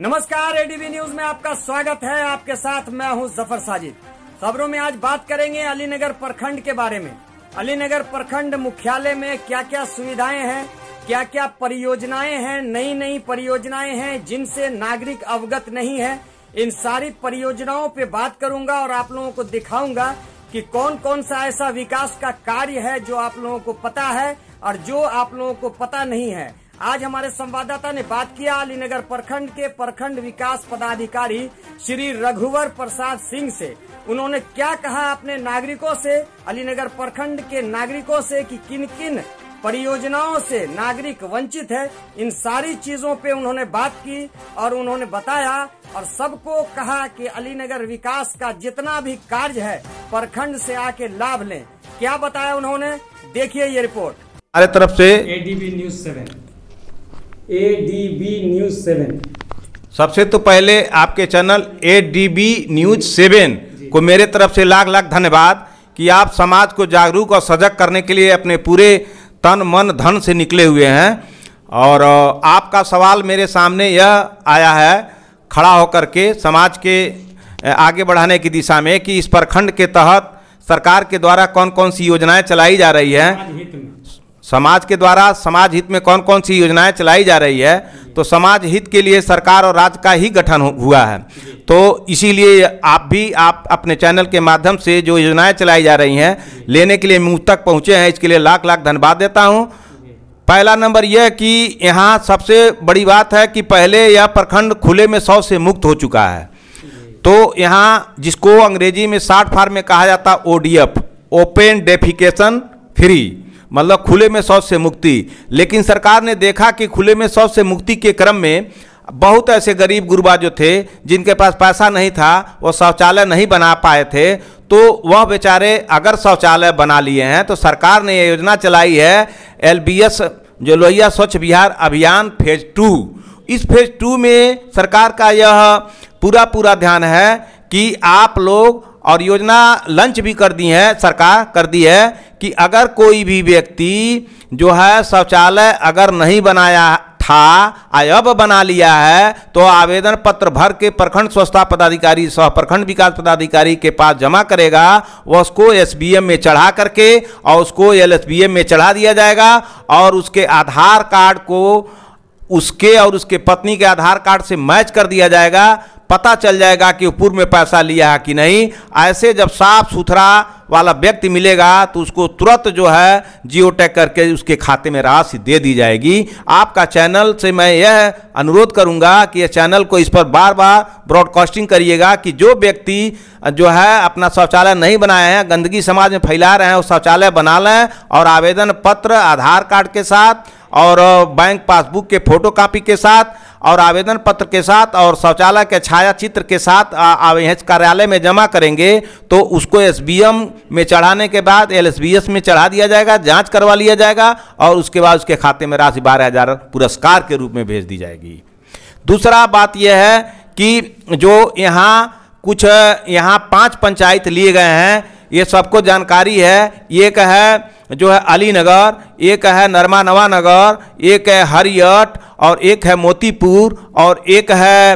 नमस्कार, ADB news में आपका स्वागत है। आपके साथ मैं हूं जफर साजिद। खबरों में आज बात करेंगे अलीनगर प्रखंड के बारे में। अलीनगर प्रखंड मुख्यालय में क्या क्या सुविधाएं हैं, क्या क्या परियोजनाएं हैं, नई नई परियोजनाएं हैं जिनसे नागरिक अवगत नहीं है। इन सारी परियोजनाओं पे बात करूंगा और आप लोगों को दिखाऊंगा कि कौन कौन सा ऐसा विकास का कार्य है जो आप लोगों को पता है और जो आप लोगों को पता नहीं है। आज हमारे संवाददाता ने बात किया अलीनगर प्रखंड के प्रखंड विकास पदाधिकारी श्री रघुवर प्रसाद सिंह से। उन्होंने क्या कहा अपने नागरिकों से, अलीनगर प्रखंड के नागरिकों से कि किन किन परियोजनाओं से नागरिक वंचित है। इन सारी चीजों पे उन्होंने बात की और उन्होंने बताया और सबको कहा कि अलीनगर विकास का जितना भी कार्य है प्रखंड से आके लाभ लें। क्या बताया उन्होंने, देखिए ये रिपोर्ट हमारे तरफ से। एडीबी न्यूज 7 सबसे तो पहले आपके चैनल एडीबी न्यूज 7 को मेरे तरफ से लाख लाख धन्यवाद कि आप समाज को जागरूक और सजग करने के लिए अपने पूरे तन मन धन से निकले हुए हैं। और आपका सवाल मेरे सामने यह आया है खड़ा होकर के समाज के आगे बढ़ाने की दिशा में कि इस प्रखंड के तहत सरकार के द्वारा कौन कौन सी योजनाएं चलाई जा रही है। समाज के द्वारा समाज हित में कौन कौन सी योजनाएं चलाई जा रही है। तो समाज हित के लिए सरकार और राज्य का ही गठन हुआ है। तो इसीलिए आप अपने चैनल के माध्यम से जो योजनाएं चलाई जा रही हैं लेने के लिए मुझ तक पहुंचे हैं, इसके लिए लाख लाख धन्यवाद देता हूं। पहला नंबर यह कि यहाँ सबसे बड़ी बात है कि पहले यह प्रखंड खुले में शौच से मुक्त हो चुका है। तो यहाँ जिसको अंग्रेजी में शॉर्ट फॉर्म में कहा जाता ODF, ओपन डेफिकेशन फ्री, मतलब खुले में शौच से मुक्ति। लेकिन सरकार ने देखा कि खुले में शौच से मुक्ति के क्रम में बहुत ऐसे गरीब गुरबा जो थे जिनके पास पैसा नहीं था, वो शौचालय नहीं बना पाए थे, तो वह बेचारे अगर शौचालय बना लिए हैं तो सरकार ने ये योजना चलाई है LBS जो लोहिया स्वच्छ बिहार अभियान फेज 2। इस फेज 2 में सरकार का यह पूरा ध्यान है कि आप लोग, और योजना लॉन्च भी कर दी है, सरकार कर दी है कि अगर कोई भी व्यक्ति जो है शौचालय अगर नहीं बनाया था अब बना लिया है तो आवेदन पत्र भर के प्रखंड स्वच्छता पदाधिकारी सह प्रखंड विकास पदाधिकारी के पास जमा करेगा। वह उसको SBM में चढ़ा करके और उसको LSBM में चढ़ा दिया जाएगा और उसके आधार कार्ड को उसके और उसके पत्नी के आधार कार्ड से मैच कर दिया जाएगा। पता चल जाएगा कि पूर्व में पैसा लिया है कि नहीं। ऐसे जब साफ सुथरा वाला व्यक्ति मिलेगा तो उसको तुरंत जो है जियो टैग करके उसके खाते में राशि दे दी जाएगी। आपका चैनल से मैं यह अनुरोध करूंगा कि यह चैनल को इस पर बार बार ब्रॉडकास्टिंग करिएगा कि जो व्यक्ति जो है अपना शौचालय नहीं बनाए हैं, गंदगी समाज में फैला रहे हैं, वो शौचालय बना लें और आवेदन पत्र आधार कार्ड के साथ और बैंक पासबुक के फोटो कॉपी के साथ और आवेदन पत्र के साथ और शौचालय के छाया चित्र के साथ कार्यालय में जमा करेंगे तो उसको SBM में चढ़ाने के बाद LSBS में चढ़ा दिया जाएगा, जांच करवा लिया जाएगा और उसके बाद उसके खाते में राशि 12,000 पुरस्कार के रूप में भेज दी जाएगी। दूसरा बात यह है कि जो यहाँ 5 पंचायत लिए गए हैं, ये सबको जानकारी है। एक है जो है अलीनगर, एक है नरमा नवा नगर, एक है हरियट और एक है मोतीपुर और एक है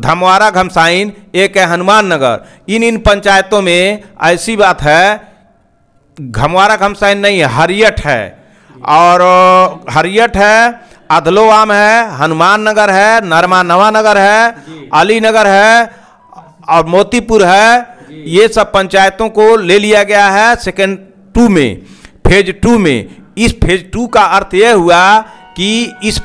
धमवारा घमसाइन, एक है हनुमान नगर। इन पंचायतों में ऐसी बात है, धमवारा घमसाइन नहीं, हरियट है और हरियट है, अधलोआम है, हनुमान नगर है, नरमा नवा नगर है, अलीनगर है और मोतीपुर है। ये सब पंचायतों को ले लिया गया है सेकेंड 2 में, फेज 2 में। इस फेज 2 का अर्थ यह हुआ कि इस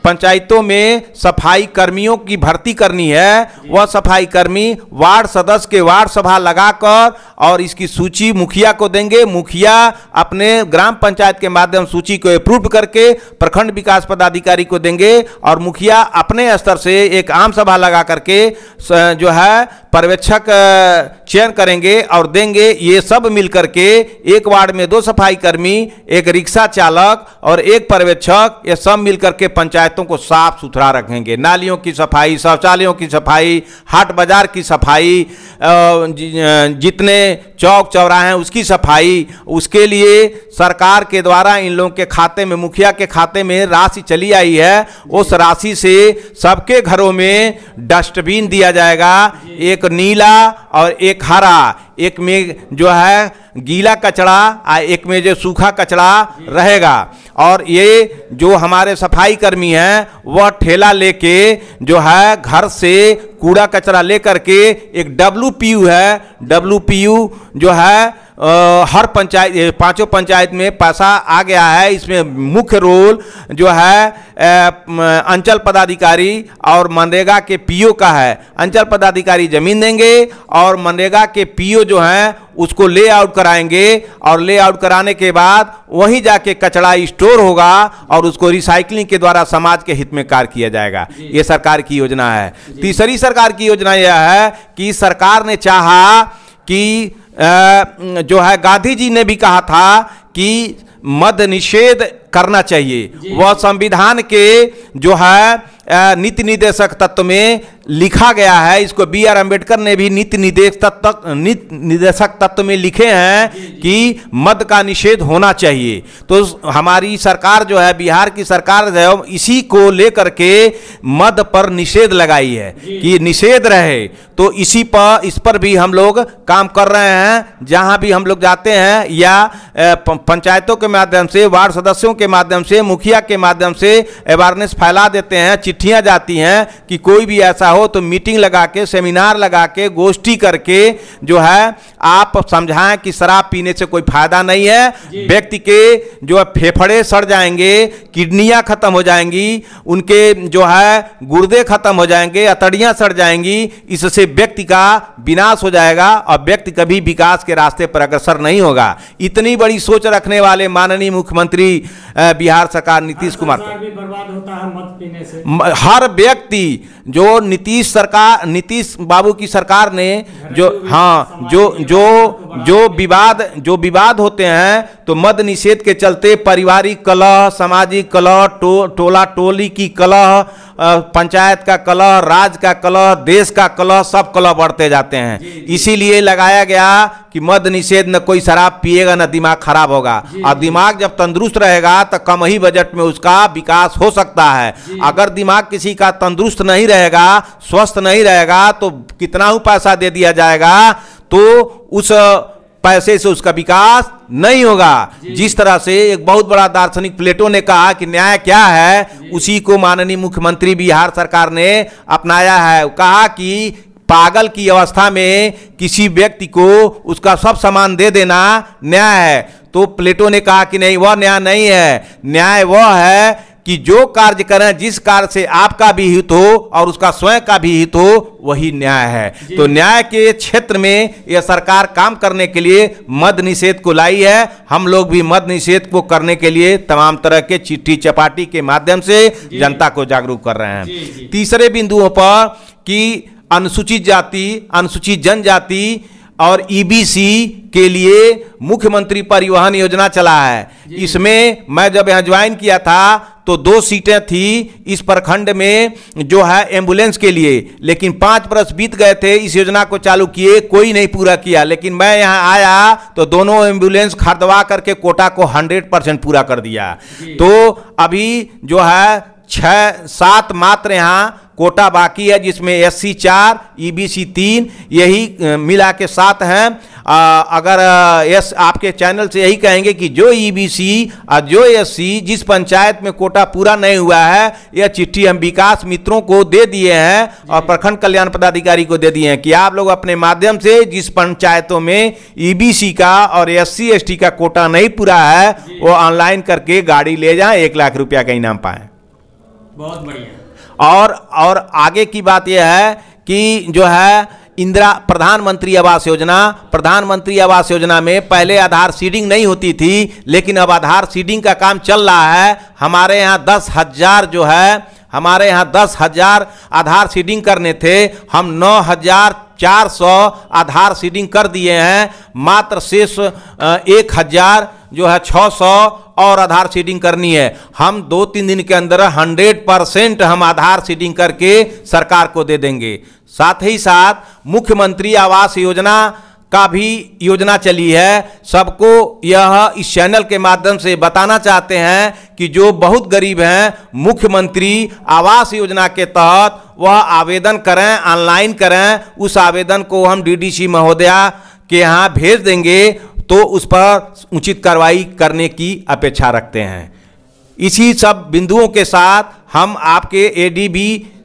पंचायतों में सफाई कर्मियों की भर्ती करनी है। वह सफाई कर्मी वार्ड सदस्य के वार्ड सभा लगाकर और इसकी सूची मुखिया को देंगे। मुखिया अपने ग्राम पंचायत के माध्यम सूची को अप्रूव करके प्रखंड विकास पदाधिकारी को देंगे और मुखिया अपने स्तर से एक आम सभा लगा करके जो है पर्यवेक्षक चयन करेंगे और देंगे। ये सब मिलकर के एक वार्ड में 2 सफाई कर्मी, एक रिक्शा चालक और एक पर्यवेक्षक, ये सब मिलकर के पंचायतों को साफ सुथरा रखेंगे। नालियों की सफाई, शौचालयों की सफाई, हाट बाजार की सफाई, जितने चौक चौराहे हैं उसकी सफाई, उसके लिए सरकार के द्वारा इन लोगों के खाते में, मुखिया के खाते में राशि चली आई है। उस राशि से सबके घरों में डस्टबिन दिया जाएगा, एक नीला और एक हरा, एक में जो है गीला कचरा और एक में जो सूखा कचरा रहेगा। और ये जो हमारे सफाई कर्मी हैं वह ठेला लेके जो है घर से कूड़ा कचरा लेकर के, एक WPU है, WPU जो है हर पंचायत, पांचों पंचायत में पैसा आ गया है। इसमें मुख्य रोल जो है अंचल पदाधिकारी और मनरेगा के PO का है। अंचल पदाधिकारी जमीन देंगे और मनरेगा के PO जो हैं उसको ले आउट कराएंगे, और ले आउट कराने के बाद वहीं जाके कचरा स्टोर होगा और उसको रिसाइकलिंग के द्वारा समाज के हित में कार्य किया जाएगा। ये सरकार की योजना है। तीसरी सरकार की योजना यह है कि सरकार ने चाहा कि जो है गांधी जी ने भी कहा था कि मद निषेध करना चाहिए। वह संविधान के जो है नीति निर्देशक तत्व में लिखा गया है। इसको BR अम्बेडकर ने भी नीति निर्देशक तत्व में लिखे हैं कि मद का निषेध होना चाहिए। तो हमारी सरकार जो है, बिहार की सरकार जो है, इसी को लेकर के मद पर निषेध लगाई है कि निषेध रहे। तो इस पर भी हम लोग काम कर रहे हैं। जहां भी हम लोग जाते हैं या पंचायतों के माध्यम से, वार्ड सदस्यों के माध्यम से, मुखिया के माध्यम से अवेयरनेस फैला देते हैं। चिट्ठियां जाती हैं कि कोई भी ऐसा हो तो मीटिंग लगा के, सेमिनार लगा के, गोष्ठी करके जो है आप समझाएं कि शराब पीने से कोई फायदा नहीं है। व्यक्ति के जो है फेफड़े सड़ जाएंगे, किडनियां खत्म हो जाएंगी, उनके जो है गुर्दे खत्म हो जाएंगे, अतड़ियां सड़ जाएंगी। इससे व्यक्ति का विनाश हो जाएगा और व्यक्ति कभी विकास के रास्ते पर अग्रसर नहीं होगा। इतनी बड़ी सोच रखने वाले माननीय मुख्यमंत्री बिहार सरकार नीतीश कुमार, भी बर्बाद होता है मद पीने से। हर व्यक्ति जो नीतीश बाबू की सरकार ने जो जो विवाद होते हैं, तो मद निषेध के चलते पारिवारिक कलह, सामाजिक कलह, टोला टोली की कलह, पंचायत का कलह, राज्य का कलह, देश का कलह, सब कलह बढ़ते जाते हैं। इसीलिए लगाया गया कि मद निषेध, न कोई शराब पिएगा न दिमाग खराब होगा। और दिमाग जब तंदुरुस्त रहेगा तो कम ही बजट में उसका विकास हो सकता है। अगर दिमाग किसी का तंदुरुस्त नहीं रहेगा, स्वस्थ नहीं रहेगा, तो कितना ही पैसा दे दिया जाएगा तो उस पैसे से उसका विकास नहीं होगा। जिस तरह से एक बहुत बड़ा दार्शनिक प्लेटो ने कहा कि न्याय क्या है, उसी को माननीय मुख्यमंत्री बिहार सरकार ने अपनाया है। कहा कि पागल की अवस्था में किसी व्यक्ति को उसका सब सामान दे देना न्याय है। तो प्लेटो ने कहा कि नहीं, वह न्याय नहीं है। न्याय वह है कि जो कार्य करें, जिस कार्य से आपका भी हित हो और उसका स्वयं का भी हित हो, वही न्याय है। तो न्याय के क्षेत्र में यह सरकार काम करने के लिए मद निषेध को लाई है। हम लोग भी मद निषेध को करने के लिए तमाम तरह के चिट्ठी चपाटी के माध्यम से जनता को जागरूक कर रहे हैं। तीसरे बिंदुओं पर कि अनुसूचित जाति, अनुसूचित जनजाति और EBC के लिए मुख्यमंत्री परिवहन योजना चला है। इसमें मैं जब यहाँ ज्वाइन किया था तो 2 सीटें थी इस प्रखंड में जो है एम्बुलेंस के लिए, लेकिन 5 वर्ष बीत गए थे इस योजना को चालू किए, कोई नहीं पूरा किया। लेकिन मैं यहाँ आया तो दोनों एम्बुलेंस खरीदवा करके कोटा को 100% पूरा कर दिया। तो अभी जो है 6-7 मात्र यहाँ कोटा बाकी है, जिसमें SC 4, EBC 3, यही मिला के 7 हैं। अगर आपके चैनल से यही कहेंगे कि जो EBC और जो SC जिस पंचायत में कोटा पूरा नहीं हुआ है, यह चिट्ठी हम विकास मित्रों को दे दिए हैं और प्रखंड कल्याण पदाधिकारी को दे दिए हैं कि आप लोग अपने माध्यम से जिस पंचायतों में EBC का और SC ST का कोटा नहीं पूरा है, वो ऑनलाइन करके गाड़ी ले जाएं, 1 लाख रुपया का इनाम पाएं। बहुत बढ़िया। और आगे की बात यह है कि जो है प्रधानमंत्री आवास योजना में पहले आधार सीडिंग नहीं होती थी, लेकिन अब आधार सीडिंग का काम चल रहा है। हमारे यहाँ 10,000 जो है हमारे यहाँ 10,000 आधार सीडिंग करने थे, हम 9,400 आधार सीडिंग कर दिए हैं। मात्र शेष 1,000 जो है 600 और आधार सीडिंग करनी है। हम 2-3 दिन के अंदर 100% हम आधार सीडिंग करके सरकार को दे देंगे। साथ ही साथ मुख्यमंत्री आवास योजना का भी योजना चली है। सबको यह इस चैनल के माध्यम से बताना चाहते हैं कि जो बहुत गरीब हैं, मुख्यमंत्री आवास योजना के तहत वह आवेदन करें, ऑनलाइन करें। उस आवेदन को हम डीडीसी महोदया के यहाँ भेज देंगे तो उस पर उचित कार्रवाई करने की अपेक्षा रखते हैं। इसी सब बिंदुओं के साथ हम आपके ADB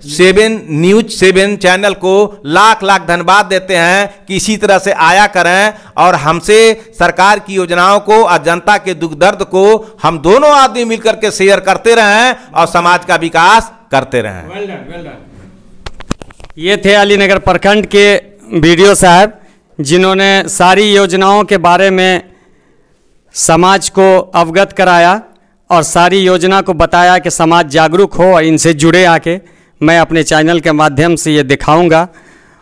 7 न्यूज 7 चैनल को लाख लाख धन्यवाद देते हैं कि इसी तरह से आया करें और हमसे सरकार की योजनाओं को और जनता के दुख दर्द को हम दोनों आदमी मिलकर के शेयर करते रहें और समाज का विकास करते रहें। Well done. ये थे अलीनगर प्रखंड के वीडियो साहब, जिन्होंने सारी योजनाओं के बारे में समाज को अवगत कराया और सारी योजना को बताया कि समाज जागरूक हो और इनसे जुड़े। आके मैं अपने चैनल के माध्यम से ये दिखाऊंगा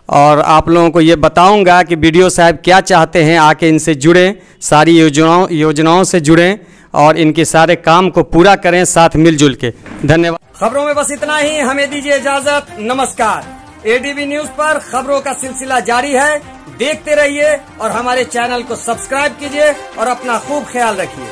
और आप लोगों को ये बताऊंगा कि वीडियो साहब क्या चाहते हैं। आके इनसे जुड़ें, सारी योजनाओं से जुड़ें और इनके सारे काम को पूरा करें साथ मिलजुल के। धन्यवाद। खबरों में बस इतना ही, हमें दीजिए इजाजत। नमस्कार। ADB न्यूज पर खबरों का सिलसिला जारी है, देखते रहिए और हमारे चैनल को सब्सक्राइब कीजिए और अपना खूब ख्याल रखिए।